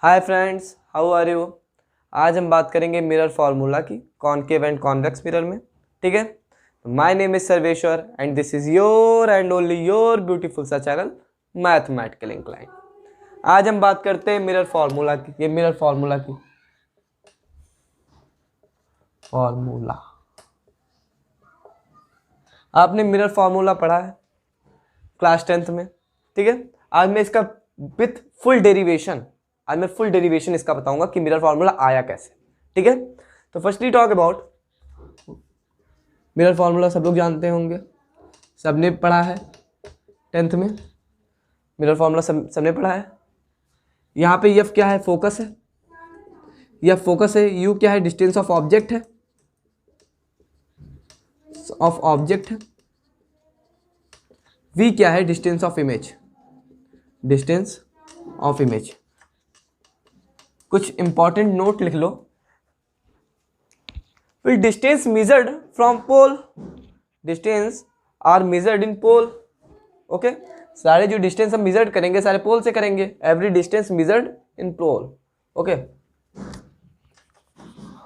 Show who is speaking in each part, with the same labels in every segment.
Speaker 1: Hi friends, how are you. आज हम बात करेंगे मिरर फार्मूला की कॉनकेव एंड कॉन्वेक्स मिरर में। ठीक है, my name is Sarveshwar and this is your and only your beautiful सा चैनल मैथमेटिकल इंक्लाइन। आज हम बात करते हैं मिरर फार्मूला की। ये मिरर फार्मूला की फार्मूला आपने मिरर फार्मूला पढ़ा है क्लास 10th में। ठीक है, आज मैं इसका विथ फुल डेरिवेशन इसका बताऊंगा कि मिरर फार्मूला आया कैसे। ठीक है, तो firstly talk about mirror formula. सब लोग जानते होंगे, सबने पढ़ा है 10th में। मिरर फार्मूला सबने पढ़ा है। यहाँ पे एफ क्या है? फोकस है। एफ फोकस है। यू क्या है? डिस्टेंस ऑफ ऑब्जेक्ट है, वी क्या है? Distance of image. कुछ इंपॉर्टेंट नोट लिख लो। फिर distance measured from pole, distance are measured in pole. Okay, सारे जो डिस्टेंस हम मेजर्ड करेंगे सारे पोल से करेंगे। Every distance measured in pole. Okay,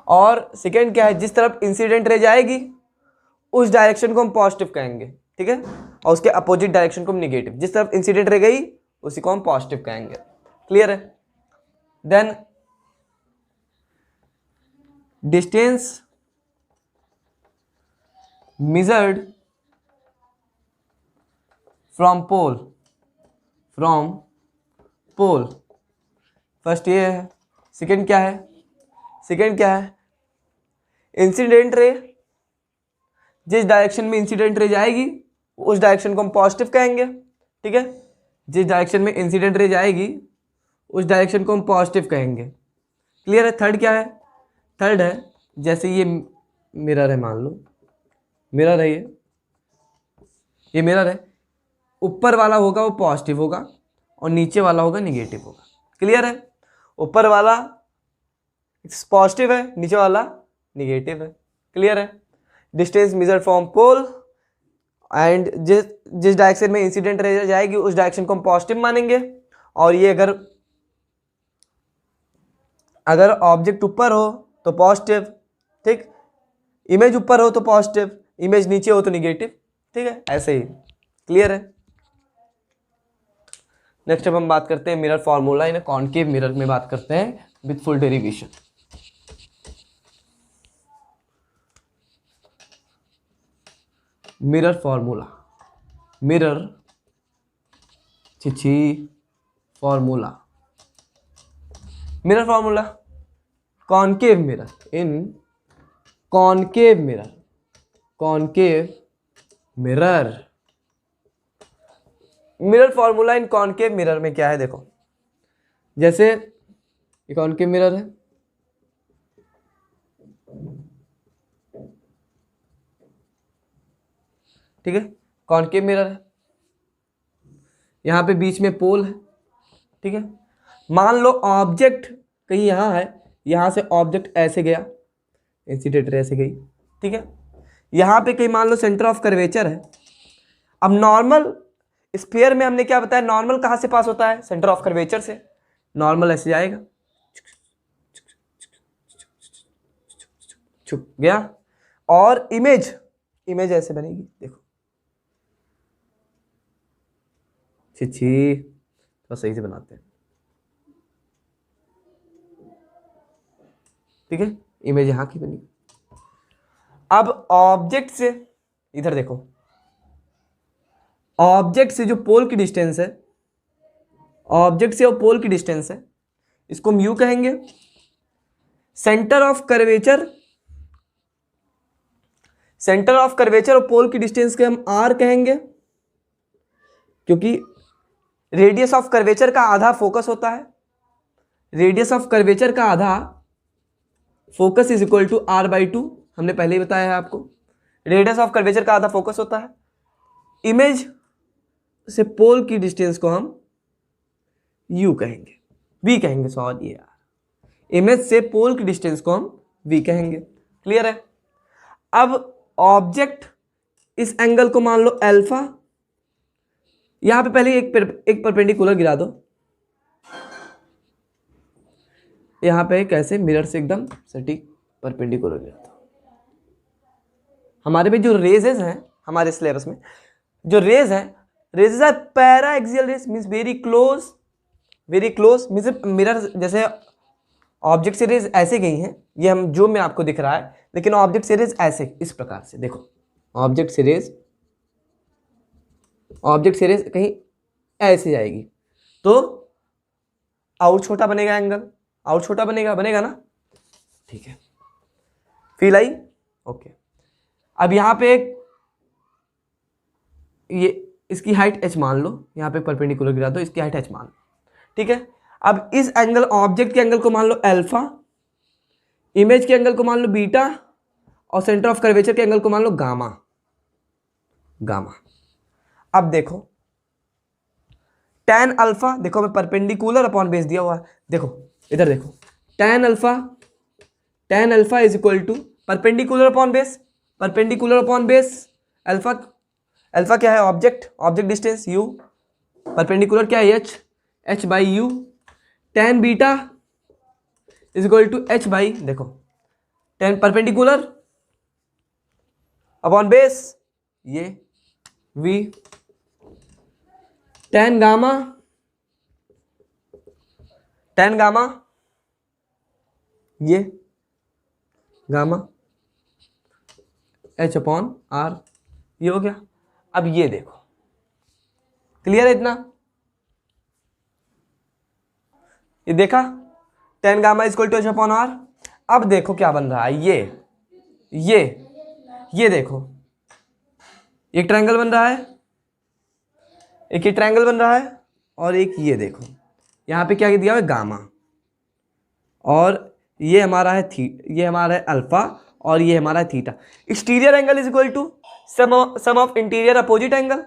Speaker 1: और सेकेंड क्या है? जिस तरफ इंसिडेंट रे जाएगी उस डायरेक्शन को हम पॉजिटिव कहेंगे। ठीक है, और उसके अपोजिट डायरेक्शन को हम निगेटिव। जिस तरफ इंसिडेंट रे गई उसी को हम पॉजिटिव कहेंगे। क्लियर है? Then distance measured from pole first ये है। सेकेंड क्या है? इंसिडेंट रे, जिस डायरेक्शन में इंसिडेंट रे जाएगी उस डायरेक्शन को हम पॉजिटिव कहेंगे। ठीक है, जिस डायरेक्शन में इंसिडेंट रे जाएगी उस डायरेक्शन को हम पॉजिटिव कहेंगे। क्लियर है? थर्ड क्या है? थर्ड है, जैसे ये मिरर है, मान लो मिरर है, ये मिरर है। ऊपर वाला होगा वो पॉजिटिव होगा और नीचे वाला होगा निगेटिव होगा। क्लियर है? ऊपर वाला पॉजिटिव है, नीचे वाला निगेटिव है। क्लियर है? Distance measured from pole and जिस डायरेक्शन में इंसिडेंट रे जाएगी उस डायरेक्शन को हम पॉजिटिव मानेंगे। और ये अगर ऑब्जेक्ट ऊपर हो तो पॉजिटिव, ठीक, इमेज ऊपर हो तो पॉजिटिव, इमेज नीचे हो तो निगेटिव। ठीक है, ऐसे ही। क्लियर है? नेक्स्ट अब हम बात करते हैं मिरर फार्मूला इन कॉनकेव मिरर में बात करते हैं with full derivation. Mirror formula concave mirror formula in concave mirror में क्या है? देखो, जैसे ये कॉनकेव मिरर है, ठीक है, कॉनकेव मिरर है। यहां पे बीच में पोल है। ठीक है, मान लो ऑब्जेक्ट कहीं यहां है, यहां से ऑब्जेक्ट ऐसे गया, इंसिडेंट रे ऐसे गई। ठीक है, यहां पे कहीं मान लो सेंटर ऑफ कर्वेचर है। अब नॉर्मल स्फीयर में हमने क्या बताया? नॉर्मल कहां से पास होता है? सेंटर ऑफ कर्वेचर से। नॉर्मल ऐसे जाएगा, छुप गया, और इमेज ऐसे बनेगी। देखो, तो सही से बनाते हैं। ठीक है, इमेज यहां की बनी। अब ऑब्जेक्ट से इधर देखो, ऑब्जेक्ट से जो पोल की डिस्टेंस है, ऑब्जेक्ट से और पोल की डिस्टेंस है, इसको हम यू कहेंगे। सेंटर ऑफ कर्वेचर और पोल की डिस्टेंस के हम आर कहेंगे, क्योंकि रेडियस ऑफ कर्वेचर का आधा फोकस होता है। रेडियस ऑफ कर्वेचर का आधा focus is equal to R by 2। हमने पहले ही बताया है आपको, रेडियस ऑफ कर्वेचर का आधा फोकस होता है। इमेज से पोल की डिस्टेंस को हम यू कहेंगे, वी कहेंगे, सॉरी यार, इमेज से पोल की डिस्टेंस को हम वी कहेंगे। क्लियर है? अब ऑब्जेक्ट इस एंगल को मान लो अल्फा, यहां पे पहले एक परपेंडिकुलर गिरा दो, यहाँ पे कैसे मिरर से एकदम सटीक परपेंडिकुलर गया था। हमारे पे जो रेजेस हैं हमारे सिलेबस में, जो rays are paraxial rays, means very close, means mirror जैसे ऑब्जेक्ट से रेज ऐसे गई हैं, ये हम जो में आपको दिख रहा है, लेकिन ऑब्जेक्ट से रेज ऐसे इस प्रकार से, देखो ऑब्जेक्ट से रेज कहीं ऐसे जाएगी तो आउट छोटा बनेगा, एंगल आउट छोटा बनेगा ना, ठीक है, फील आई, ओके। अब यहाँ पे ये इसकी हाइट h मान लो, यहाँ पे परपेंडिकुलर गिरा दो, इसकी हाइट h मान लो, ठीक है। अब इस एंगल, ऑब्जेक्ट के एंगल को मान लो अल्फा, इमेज के एंगल को मान लो बीटा, और सेंटर ऑफ कर्वेचर के एंगल को मान लो गामा। अब देखो tan अल्फा, देखो मैं परपेंडिकुलर अपॉन बेस दिया हुआ है, देखो इधर देखो, tan alpha is equal to perpendicular upon base, alpha क्या है, ऑब्जेक्ट डिस्टेंस u, परपेंडिकुलर क्या है h by U, tan beta is equal to h by, देखो tan परपेंडिकुलर अपॉन बेस ये v, tan गामा ये गामा h अपॉन r, ये हो गया। अब ये देखो, क्लियर है इतना, ये देखा tan gamma is equal to h upon r। अब देखो क्या बन रहा है, ये देखो एक ट्रायंगल बन रहा है, एक ये ट्रायंगल बन रहा है, और एक ये देखो यहाँ पे क्या दिया हुआ है गामा, और ये हमारा है ये हमारा है अल्फा, और ये हमारा है theta. Exterior angle is equal to sum of interior opposite angle,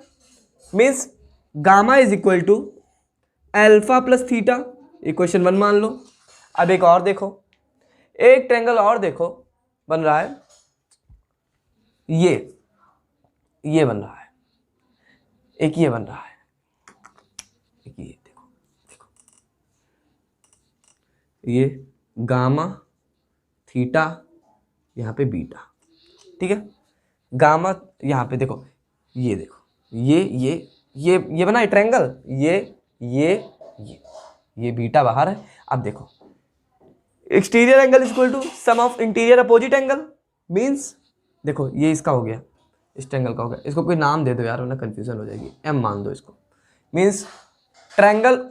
Speaker 1: means gamma is equal to alpha plus theta, equation 1 मान लो। अब एक और देखो, एक ट्रायंगल और देखो बन रहा है, ये बन रहा है, एक ये बन रहा है, एक ये देखो ये गामा थीटा, यहाँ पे बीटा, ठीक है, गामा यहाँ पे देखो, ये देखो ये बना है ट्रायंगल, ये बीटा बाहर है। अब देखो exterior angle is equal to sum of interior opposite angle, means देखो ये इसका हो गया, इस ट्रायंगल का हो गया, इसको कोई नाम दे दो यार वरना कंफ्यूजन हो जाएगी, m मान दो इसको, मीन्स ट्रायंगल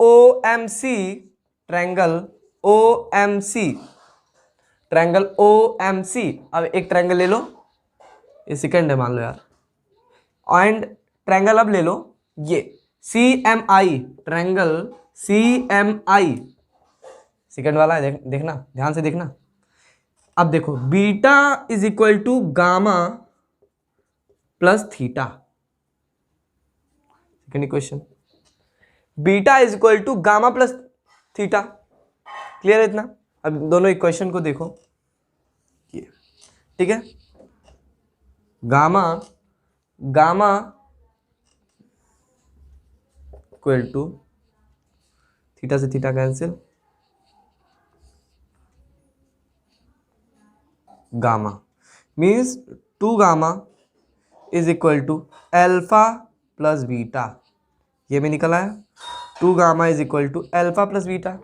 Speaker 1: OMC। अब एक ट्रायंगल ले लो, ये सेकंड है मान लो यार, एंड ट्रायंगल अब ले लो ये CMI, ट्रायंगल CMI सेकंड वाला है, देखना ध्यान से देखना। अब देखो beta is equal to gamma plus theta, second equation, beta is equal to gamma plus theta, clear है इतना। अब दोनों इक्वेशन को देखो, ये ठीक है, गामा इक्वल टू थीटा से theta cancel, gamma means 2 gamma is equal to alpha plus beta, ये भी निकल आया 2 gamma is equal to alpha plus beta,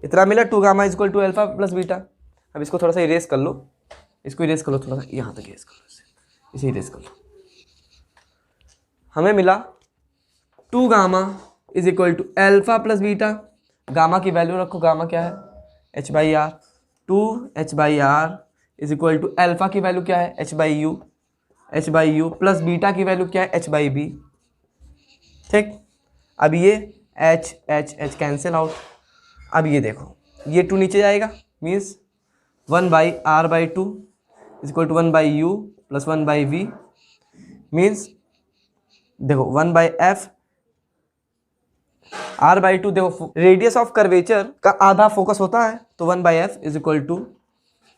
Speaker 1: इतना मिला 2 gamma is equal to alpha plus beta. अब इसको थोड़ा सा इरेज कर लो, थोड़ा सा यहाँ तक इरेज कर लो, इसे इरेज कर लो। हमें मिला 2 gamma is equal to alpha plus beta, gamma की वैल्यू रखो, गामा क्या है h by R, 2h by R is equal to alpha की वैल्यू क्या है h by U plus beta की वैल्यू क्या है h बाई बी, ठीक। अब ये h कैंसिल आउट। अब ये देखो ये 2 नीचे जाएगा, means 1 by R by 2 is equal to 1 by U plus 1 by V, means देखो 1 बाई एफ आर बाई 2, देखो रेडियस ऑफ कर्वेचर का आधा फोकस होता है, तो 1 by F is equal to,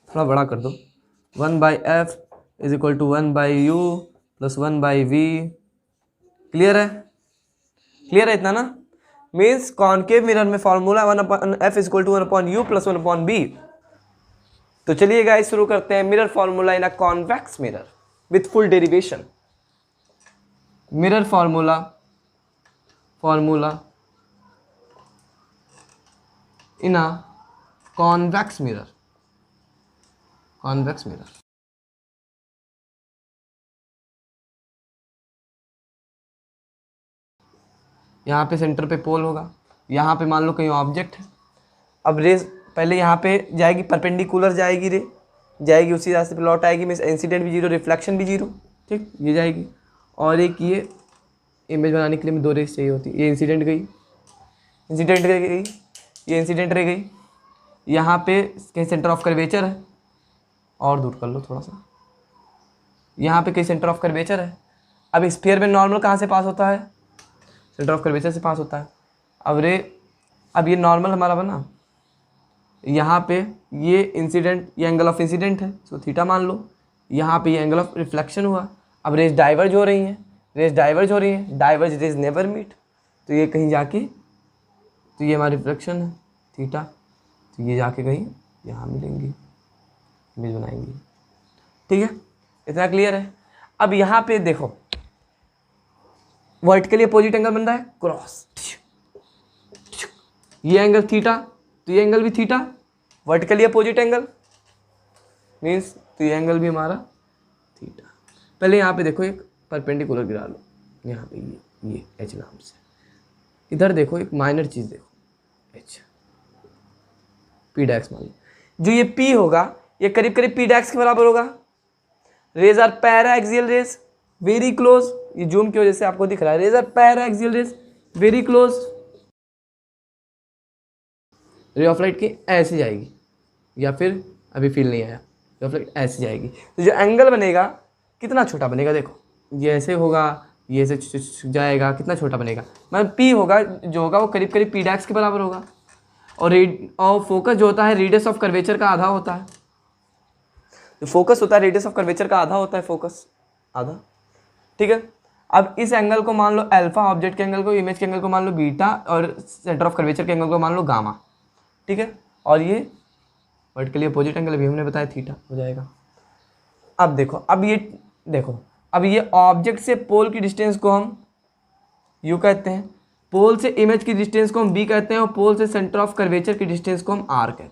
Speaker 1: थोड़ा बड़ा कर दो, 1 by F is equal to 1 by U plus 1 by V, clear है इतना ना, मीन्स कॉनकेव मिरर में formula 1/f is equal to 1/u plus 1/b। तो चलिए गाइस शुरू करते हैं mirror formula in a convex mirror with full derivation. Mirror formula in a convex mirror. यहाँ पे सेंटर पे पोल होगा, यहाँ पे मान लो कहीं ऑब्जेक्ट है। अब रेज पहले यहाँ पे जाएगी, परपेंडिकुलर जाएगी, रे जाएगी उसी रास्ते पे लौट आएगी, मीन्स इंसिडेंट भी जीरो, रिफ्लेक्शन भी जीरो, ठीक, ये जाएगी। और एक ये इमेज बनाने के लिए 2 रेज चाहिए होती है। ये इंसिडेंट गई, ये इंसिडेंट रह गई। यहाँ पे कहीं सेंटर ऑफ कर्वेचर है, और दूर कर लो थोड़ा सा, यहाँ पे कहीं सेंटर ऑफ कर्वेचर है। अब स्फीयर में नॉर्मल कहाँ से पास होता है? सेंटर ऑफ कर्वेचर से पास होता है। अब ये नॉर्मल हमारा बना, यहाँ पे ये इंसिडेंट, ये एंगल ऑफ इंसिडेंट है, सो थीटा मान लो। यहाँ पे ये एंगल ऑफ रिफ्लेक्शन हुआ। अब रेज डाइवर्ज हो रही हैं, डाइवर्ज रेज नेवर मीट, तो ये कहीं जाके, तो ये हमारा रिफ्लेक्शन है थीटा, तो ये जाके कहीं यहाँ मिलेंगी, इमेज बनाएंगी, ठीक है, इतना क्लियर है। अब यहाँ पे देखो वर्टिकली अपोजिट एंगल बन रहा है क्रॉस, ये एंगल थीटा, तो ये एंगल भी theta, vertically opposite angle means तो ये एंगल भी हमारा थीटा। पहले यहाँ पे देखो एक परपेंडिकुलर गिरा लो, यहाँ पे ये एच नाम से। इधर देखो एक माइनर चीज़ देखो, एच पी डैक्स मान लो। जो ये पी होगा ये करीब करीब पी डैक्स के बराबर होगा। Rays are paraxial rays very close, ये जूम की वजह से आपको दिख रहा है, rays are paraxial rays very close. Ray of light की ऐसे जाएगी, या फिर अभी फील नहीं आया, रे ऑफ लाइट ऐसे जाएगी, तो जो एंगल बनेगा कितना छोटा बनेगा, देखो ये ऐसे होगा, ये ऐसे जाएगा, कितना छोटा बनेगा, मतलब पी होगा जो होगा वो करीब करीब पी डैक्स के बराबर होगा। और फोकस जो होता है रेडियस ऑफ कर्वेचर का आधा होता है, जो फोकस होता है रेडियस ऑफ कर्वेचर का आधा होता है, फोकस आधा, ठीक है। अब इस एंगल को मान लो अल्फा, ऑब्जेक्ट के एंगल को, इमेज के एंगल को मान लो बीटा, और सेंटर ऑफ कर्वेचर के एंगल को मान लो गामा, ठीक है। और ये वर्टिकली अपोजिट एंगल भी हमने बताया थीटा हो जाएगा। अब देखो, अब ये ऑब्जेक्ट से पोल की डिस्टेंस को हम यू कहते हैं, पोल से इमेज की डिस्टेंस को हम बी कहते हैं, और पोल से सेंटर ऑफ कर्वेचर की डिस्टेंस को हम आर कहते हैं।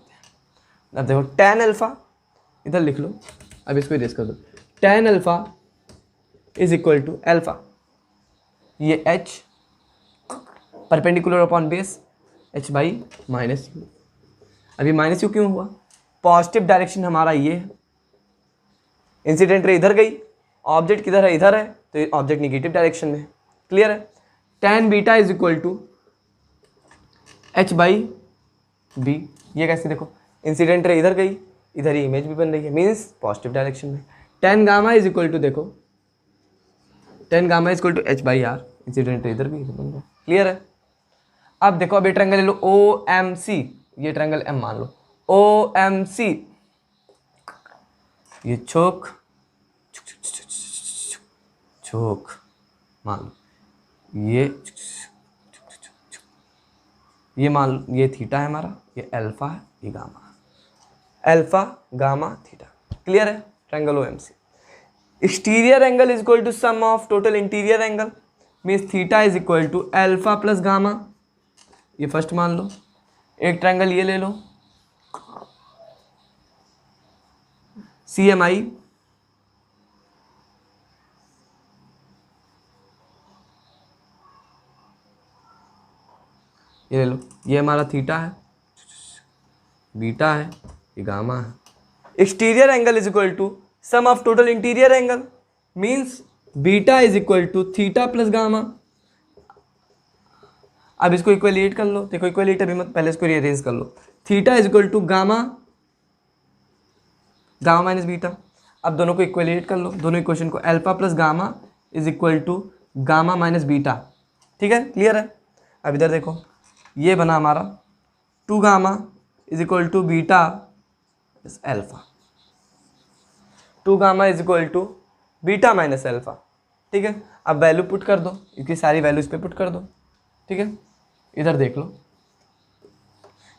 Speaker 1: अब देखो tan अल्फा इधर लिख लो, अब इसको इरेज कर दो, tan alpha is equal to alpha, ये h perpendicular upon base h by minus U. अभी माइनस यू क्यों हुआ? पॉजिटिव डायरेक्शन हमारा ये है, इंसिडेंट रे इधर गई, ऑब्जेक्ट किधर है? इधर है, तो ये ऑब्जेक्ट निगेटिव डायरेक्शन में है, क्लियर है। tan beta is equal to h by B, ये कैसे देखो, इंसिडेंट रे इधर गई, इधर ही इमेज भी बन रही है, मीन्स पॉजिटिव डायरेक्शन में। tan gamma is equal to, देखो tan gamma is equal to h by R, incident ray इधर भी बन रहा है, क्लियर है। अब देखो, अब ये ट्रायंगल ले लो OMC, ये ट्रायंगल M मान लो, OMC, ये चोक मान लो, ये मान लो, ये थीटा है हमारा, ये अल्फा है, ये गामा है, अल्फा गामा थीटा, क्लियर है। Triangle OMC, exterior angle is equal to sum of total interior angle, means theta is equal to alpha plus gamma, ये फर्स्ट मान लो। एक ट्रायंगल ये ले लो CMI, ये ले लो, ये हमारा थीटा है, बीटा है, ये गामा है। Exterior angle is equal to sum of total interior angle, means beta is equal to theta plus gamma. अब इसको इक्वलेट कर लो, देखो इक्वलेट अभी मत, पहले इसको रीअरेंज कर लो। Theta is equal to gamma minus beta. अब दोनों को इक्वलेट कर लो, दोनों इक्वेशन को, alpha plus gamma is equal to gamma minus beta, ठीक है, क्लियर है। अब इधर देखो, ये बना हमारा 2 gamma is equal to beta alpha, 2 gamma is equal to beta minus alpha, ठीक है। अब वैल्यू पुट कर दो, इसकी सारी वैल्यू इस पर पुट कर दो, ठीक है। इधर देख लो,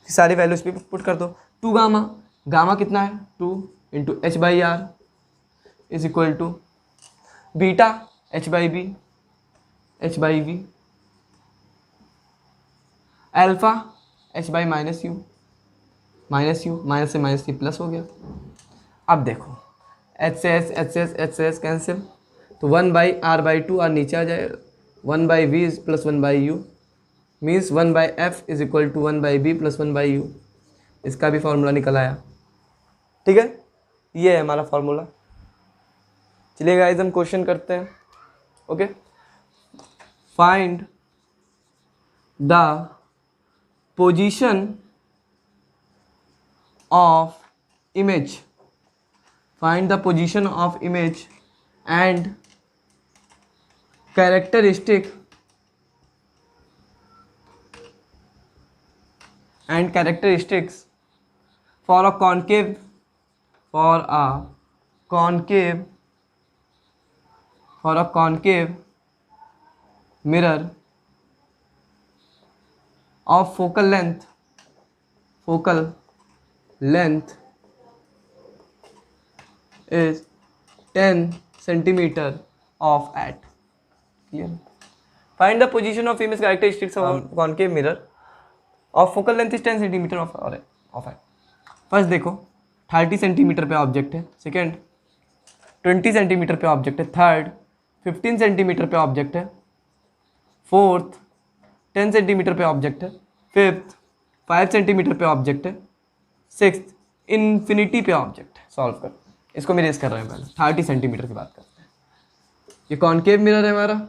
Speaker 1: सारी वैल्यूज पे पुट कर दो। 2 गामा, गामा कितना है 2 into H by R is equal to beta H by B H by V, alpha H by minus U minus से माइनस यू प्लस हो गया। अब देखो एच से एच कैंसिल, तो 1/r/2 आर नीचे आ जाए, 1/v plus 1/u means 1/f is equal to 1/b plus 1/u। इसका भी फॉर्मूला निकल आया। ठीक है, ये है हमारा फॉर्मूला। चलिए गाइस हम क्वेश्चन करते हैं। Okay, find the position of image, find the position of image and characteristics for a concave mirror of focal length is 10 centimeter of at. Clear? Find the position of image characteristics of concave mirror of focal length is 10 centimeter of at. First देखो 30 centimetre पे object है, second 20 centimetre पे object है, third 15 centimetre पे object है, fourth 10 centimetre पे object है, fifth 5 centimetre पे ऑब्जेक्ट है, सिक्स्थ इन्फिनिटी पे ऑब्जेक्ट है। सॉल्व कर, इसको मैं रेस कर रहे हैं। पहले 30 सेंटीमीटर की बात करते हैं। ये कॉनकेव मिरर है हमारा,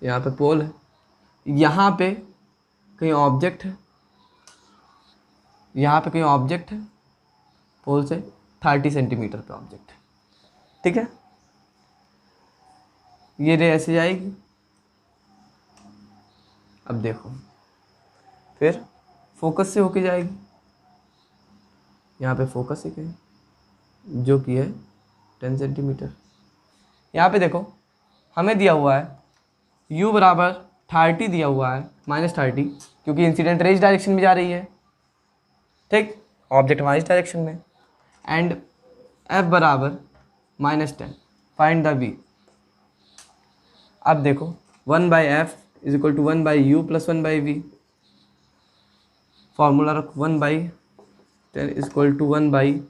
Speaker 1: यहाँ पे पोल है, यहाँ पे कहीं ऑब्जेक्ट है, यहाँ पे कहीं ऑब्जेक्ट है, पोल से 30 सेंटीमीटर पे ऑब्जेक्ट है। ठीक है, ये रे ऐसे जाएगी। अब देखो फिर फोकस से होके जाएगी, यहाँ पे फोकस है कहीं जो कि है 10 सेंटीमीटर। यहाँ पे देखो हमें दिया हुआ है u बराबर 30 दिया हुआ है -30, क्योंकि इंसिडेंट रे इस डायरेक्शन में जा रही है। ठीक, ऑब्जेक्ट हमारी इस डायरेक्शन में, एंड f बराबर -10। Find the v। अब देखो 1/f is equal to 1/u plus 1/v, formula रखो 1/10 is equal to 1/t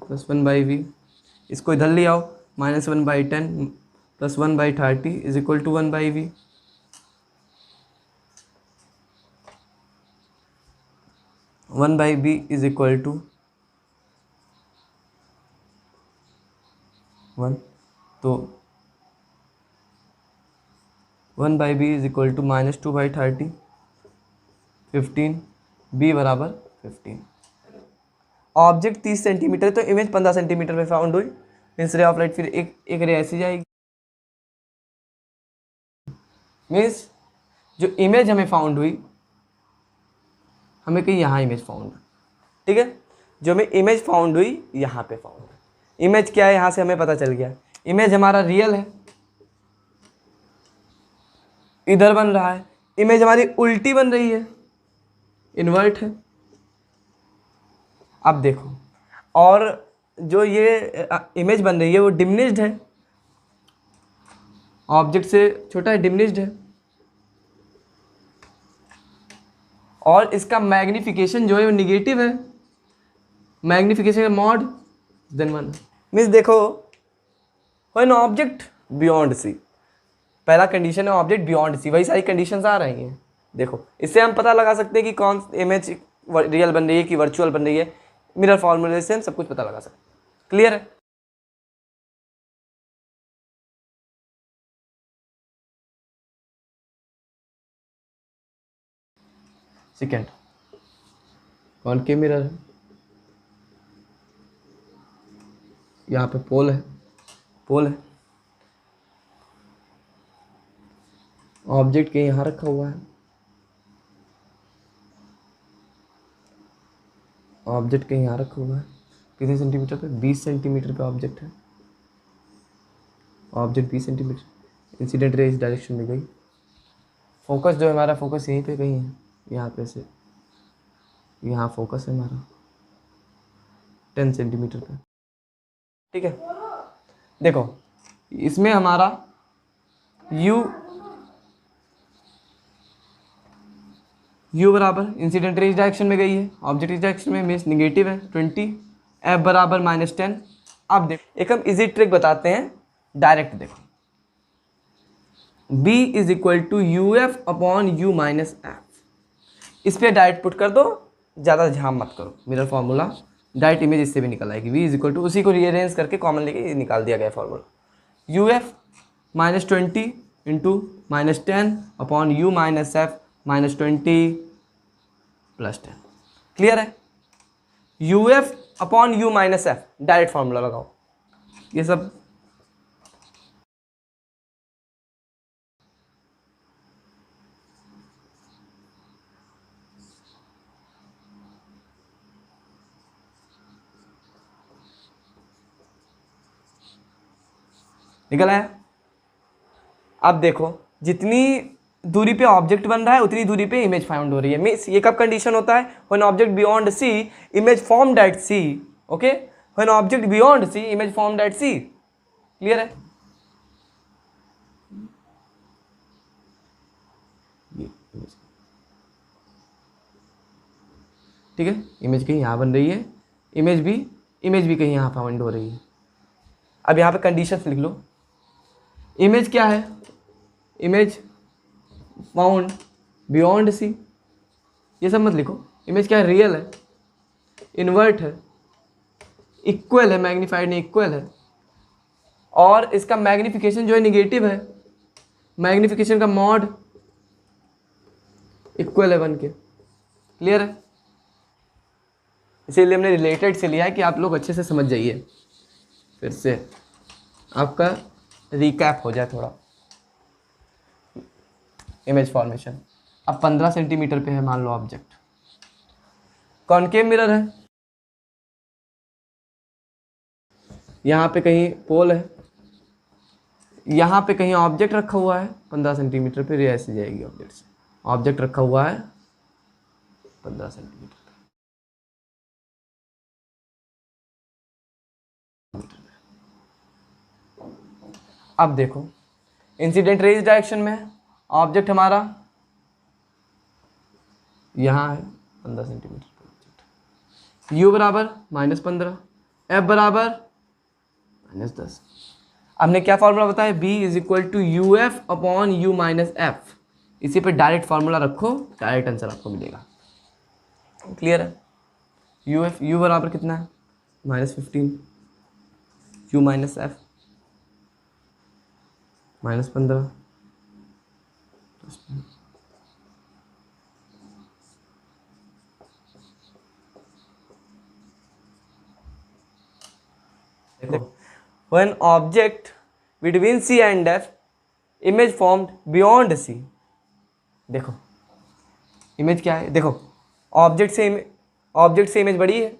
Speaker 1: plus 1/v। इसको इधर ले आओ, -1/10 प्लस 1/30 is equal to 1/v। One by B is equal to 1, तो 1/b is equal to -2/30, 15, b बराबर 15। ऑब्जेक्ट 30 सेंटीमीटर, तो image 15 centimetre में फाउंड हुई। मीन्स रे ऑफ लाइट फिर एक रे ऐसी जाएगी। मीन्स जो इमेज हमें फाउंड हुई, हमें कहीं यहाँ इमेज फाउंड हुई। ठीक है, जो हमें इमेज फाउंड हुई यहाँ पे फाउंड हुई। इमेज क्या है यहाँ से हमें पता चल गया, इमेज हमारा रियल है, इधर बन रहा है। इमेज हमारी उल्टी बन रही है, इन्वर्ट है। अब देखो, और जो ये इमेज बन रही है वो डिमिनिश्ड है, ऑब्जेक्ट से छोटा है, डिमिनिश्ड है। और इसका मैग्निफिकेशन जो है वो निगेटिव है, मैग्निफिकेशन मॉड देन 1। मीन्स देखो व्हेन ऑब्जेक्ट बियॉन्ड सी, पहला कंडीशन है ऑब्जेक्ट बियॉन्ड सी, वही सारी कंडीशंस आ रही हैं। देखो इससे हम पता लगा सकते हैं कि कौन इमेज रियल बन रही है कि वर्चुअल बन रही है। मिरर फॉर्मूले से हम सब कुछ पता लगा सकते हैं। क्लियर है? सेकेंड कॉनकेव मिरर है, यहाँ पे पोल है, ऑब्जेक्ट के यहाँ रखा हुआ है, ऑब्जेक्ट के यहाँ रखा हुआ है कितने सेंटीमीटर पे, 20 सेंटीमीटर पे ऑब्जेक्ट है, ऑब्जेक्ट 20 सेंटीमीटर, इंसिडेंट रे इस डायरेक्शन में गई, फोकस जो है हमारा, फोकस यहीं पे कहीं है, यहाँ पे से यहाँ फोकस है हमारा 10 सेंटीमीटर पे, ठीक है। देखो इसमें हमारा u बराबर इंसिडेंट रे इस डायरेक्शन में गई है, ऑब्जेक्ट इस डायरेक्शन में, मीन्स निगेटिव है 20, f बराबर -10। अब देखो एक हम इजी ट्रिक बताते हैं, डायरेक्ट देखो, b is equal to uf upon u minus F, इस पर डायरेक्ट पुट कर दो, ज़्यादा ध्यान मत करो, मिरर फार्मूला डायरेक्ट इमेज इससे भी निकल आएगी, v इज इक्वल टू उसी को रीअरेंज करके कॉमन लेके निकाल दिया गया formula, uf -20 into -10 upon u minus F -20 +10, clear है। uf upon u minus F, direct formula लगाओ, ये सब निकल आया। अब देखो जितनी दूरी पे ऑब्जेक्ट बन रहा है उतनी दूरी पे इमेज फाउंड हो रही है, मीन्स ये कब कंडीशन होता है, when object beyond C image formed at C, okay, when object beyond C image formed at C, clear है। ठीक है, इमेज कहीं यहाँ बन रही है, इमेज भी कहीं यहाँ फाउंड हो रही है। अब यहाँ पे कंडीशंस लिख लो, इमेज क्या है, इमेज फाउंड बियॉन्ड सी, ये सब मत लिखो, इमेज क्या है, रियल है, इन्वर्ट है, इक्वल है, मैग्नीफाइड नहीं इक्वल है, और इसका मैग्निफिकेशन जो है निगेटिव है, मैग्निफिकेशन का मॉड इक्वल है 1 के, क्लियर है। इसीलिए हमने रिलेटेड से लिया है कि आप लोग अच्छे से समझ जाइए, फिर से आपका रिकैप हो जाए थोड़ा। इमेज फॉर्मेशन, अब 15 सेंटीमीटर पे है मान लो ऑब्जेक्ट, कॉनकेव मिरर है, यहाँ पे कहीं पोल है, यहाँ पे कहीं ऑब्जेक्ट रखा हुआ है 15 सेंटीमीटर पे, रे ऐसे जाएगी ऑब्जेक्ट से, ऑब्जेक्ट रखा हुआ है 15 सेंटीमीटर पे, अब देखो इंसिडेंट रे इस डायरेक्शन में है, ऑब्जेक्ट हमारा यहाँ है 15 सेंटीमीटर पे ऑब्जेक्ट, u बराबर -15, f बराबर -10। हमने क्या फॉर्मूला बताया, b is equal to U F upon U minus F, इसी पे डायरेक्ट फार्मूला रखो, डायरेक्ट आंसर आपको मिलेगा, क्लियर है। u बराबर कितना है, -15, u minus F -15, when object between C and F image formed beyond C, देखो इमेज क्या है, देखो ऑब्जेक्ट से इमेज बड़ी है,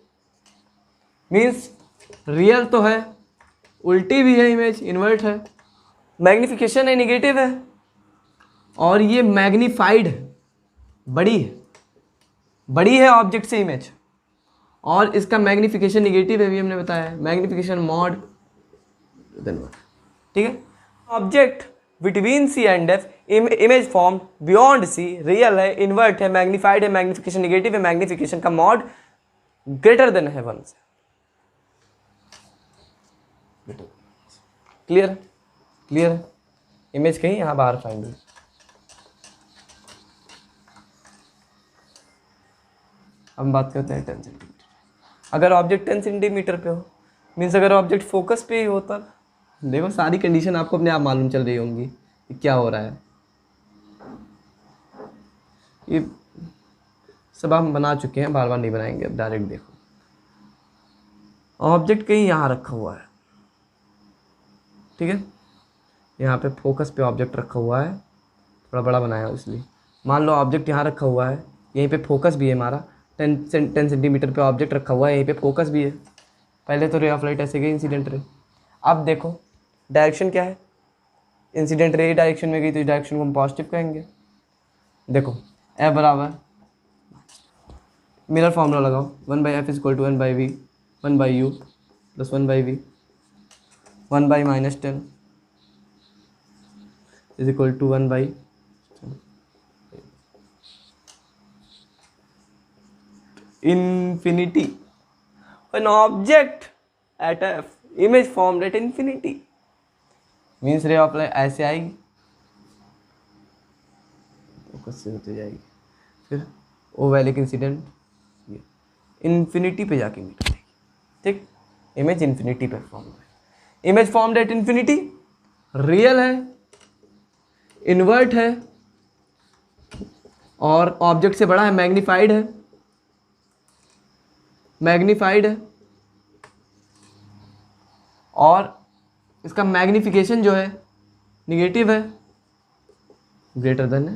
Speaker 1: मीन्स रियल तो है, उल्टी भी है इमेज, इन्वर्ट है, मैग्निफिकेशन है निगेटिव है, और ये मैग्नीफाइड है, बड़ी है ऑब्जेक्ट से इमेज, और इसका मैग्निफिकेशन निगेटिव है, भी हमने बताया है, मैग्निफिकेशन मॉड, ठीक है। Object between C and F image form beyond C, real है, इन्वर्ट है, मैग्नीफाइड है, मैग्निफिकेशन निगेटिव है, मैग्निफिकेशन का मॉड ग्रेटर देन है 1 से, क्लियर है। इमेज कहीं यहाँ बाहर फाइंड हुई, हम बात करते हैं 10 सेंटीमीटर, अगर ऑब्जेक्ट 10 सेंटीमीटर पे हो, मीन्स अगर ऑब्जेक्ट फोकस पे ही होता, देखो सारी कंडीशन आपको अपने आप मालूम चल रही होंगी कि क्या हो रहा है, ये सब हम बना चुके हैं, बार बार नहीं बनाएंगे, अब डायरेक्ट देखो, ऑब्जेक्ट कहीं यहाँ रखा हुआ है, ठीक है, यहाँ पे फोकस पे ऑब्जेक्ट रखा हुआ है, थोड़ा बड़ा बनाया इसलिए, मान लो ऑब्जेक्ट यहाँ रखा हुआ है, यहीं पे फोकस भी है हमारा, 10 सेंटीमीटर पे ऑब्जेक्ट रखा हुआ है, यहीं पे फोकस भी है, पहले तो रे ऑफ लाइट ऐसे गई इंसिडेंट रे, अब देखो डायरेक्शन क्या है, इंसिडेंट रे डायरेक्शन में गई तो इस डायरेक्शन को हम पॉजिटिव कहेंगे। देखो F बराबर, मिरर फॉर्मूला लगाओ, 1/f is equal to 1/v 1/u plus 1/v 1/-10 is equal to 1/, infinity. An object at f, image formed at infinity, means ray of light ऐसे आएगी, फोकस से होते जाएगी, फिर ओवैलिक इंसिडेंट ये इन्फिनिटी पे जाके मीट करेगी। ठीक, इमेज इन्फिनिटी पे फॉर्म है, image formed at infinity, real है, इन्वर्ट है और ऑब्जेक्ट से बड़ा है, मैग्नीफाइड है, मैग्नीफाइड है और इसका मैग्निफिकेशन जो है निगेटिव है, ग्रेटर देन है।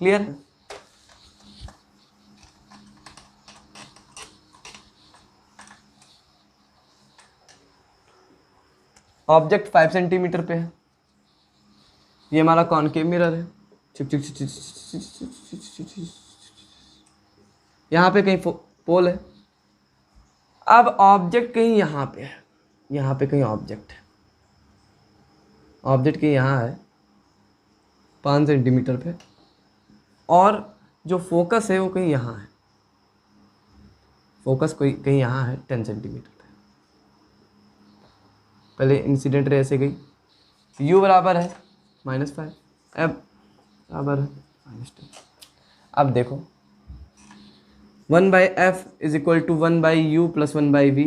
Speaker 1: क्लियर? ऑब्जेक्ट 5 सेंटीमीटर पे है, ये हमारा कॉनकेव मिरर है, यहाँ पे कहीं पोल है। अब ऑब्जेक्ट कहीं यहाँ पे है, यहाँ पे कहीं ऑब्जेक्ट है, ऑब्जेक्ट कहीं यहाँ है 5 सेंटीमीटर पे और जो फोकस है वो कहीं यहाँ है, फोकस कोई कहीं यहाँ है 10 सेंटीमीटर पे। पहले इंसिडेंट रे ऐसे गई, u बराबर है -5, f बराबर है -10। अब देखो 1/f is equal to 1/u plus 1/v,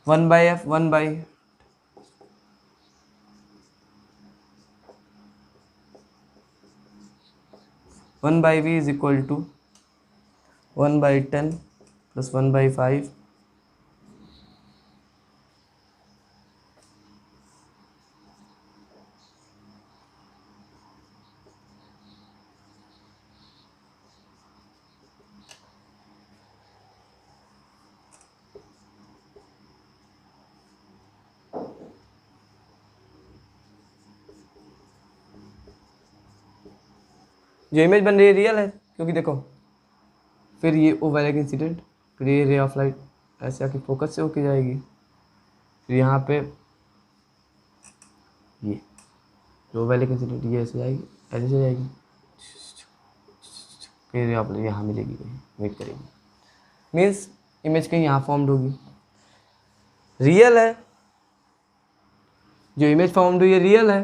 Speaker 1: 1/f 1/v is equal to 1/10 plus 1/5, जो इमेज बन रही है रियल है, क्योंकि देखो फिर ये ओवैलिक इंसिडेंट, फिर ये रे ऑफ लाइट ऐसे आके फोकस से होके जाएगी, फिर यहाँ पे ये जो ओवैलिक इंसिडेंट ये ऐसे जाएगी, ऐसे से जाएगी, फिर रे ऑफ लाइट यहाँ मिलेगी, कहीं मीट करेगी, मीन्स इमेज कहीं यहाँ फॉर्म्ड होगी, रियल है, जो इमेज फॉर्म्ड हुई है रियल है,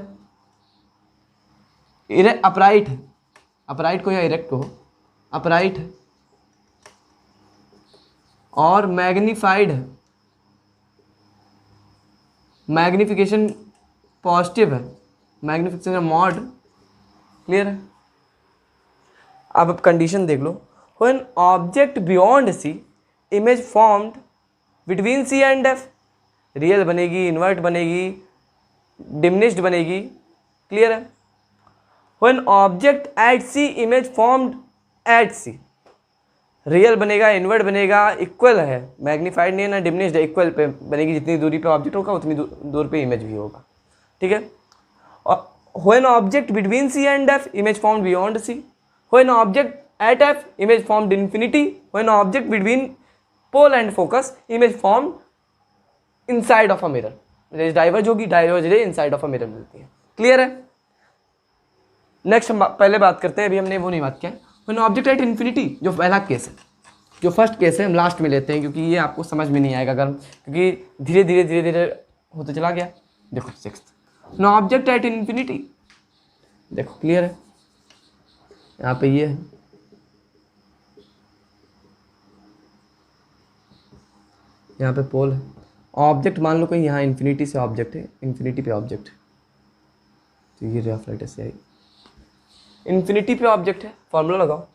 Speaker 1: अपराइट है, अपराइट को या इरेक्ट को, अपराइट है और मैग्नीफाइड है, मैग्निफिकेशन पॉजिटिव है, मैग्निफिकेशन मॉड। क्लियर है? अब कंडीशन देख लो, when object beyond C, image formed between C and F, real बनेगी, इन्वर्ट बनेगी, डिमिनिश्ड बनेगी। क्लियर है? When object at C, image formed at C, real बनेगा, इन्वर्ट बनेगा, इक्वल है, मैग्नीफाइड नहीं है ना डिमिनिश्ड है, इक्वल पे बनेगी, जितनी दूरी पे ऑब्जेक्ट होगा उतनी दूर पे इमेज भी होगा। ठीक है? और when object between C and F, image formed beyond C, when object at F, image formed infinity, when object between pole and focus, image formed inside of a mirror, rays diverge होगी, diverge ray inside of a mirror मिलती है। Clear है? Next हम पहले बात करते हैं, अभी हमने वो नहीं बात किया, व्हेन ऑब्जेक्ट एट इन्फिनिटी, जो पहला केस है, जो फर्स्ट केस है हम लास्ट में लेते हैं, क्योंकि ये आपको समझ में नहीं आएगा अगर, क्योंकि धीरे धीरे होते चला गया। देखो sixth, when object at infinity, देखो क्लियर है, यहाँ पे ये है, यहाँ पे पोल है, ऑब्जेक्ट मान लो कहीं यहाँ इन्फिनिटी से ऑब्जेक्ट है, इन्फिनिटी पे ऑब्जेक्ट है, तो ये रे ऑफ लाइट ऐसे आएगी, इन्फिनिटी पे ऑब्जेक्ट है, फॉर्मूला लगाओ,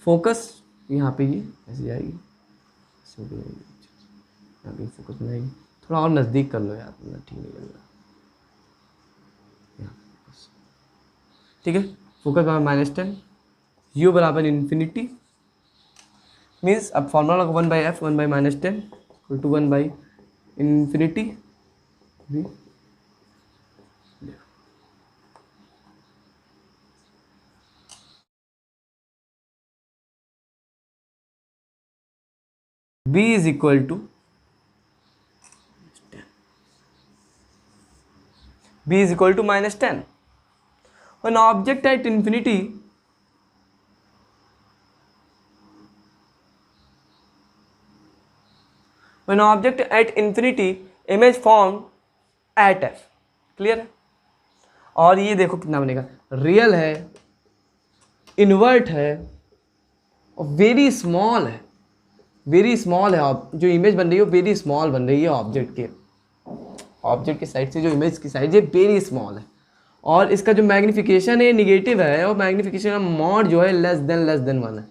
Speaker 1: फोकस यहाँ पे ये ऐसे आएगी, यहाँ पे फोकस में आएगी, थोड़ा और नज़दीक कर लो यार, मतलब ठीक नहीं लग रहा, यहाँ फोकस, ठीक है, फोकस बराबर -10, u बराबर इन्फिनिटी, मीन्स अब फॉर्मूला लगा 1/f 1/-10 equal to 1/infinity b is equal to -10. An object at infinity image formed at f. Clear है? और ये देखो कितना बनेगा, रियल है, इन्वर्ट है और वेरी स्मॉल है। वेरी स्मॉल है, जो इमेज बन रही है वो वेरी स्मॉल बन रही है ऑब्जेक्ट के साइड से, जो इमेज की साइड है वेरी स्मॉल है। और इसका जो मैग्निफिकेशन है निगेटिव है, और मैग्निफिकेशन मॉड जो है लेस देन 1 है।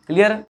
Speaker 1: क्लियर है?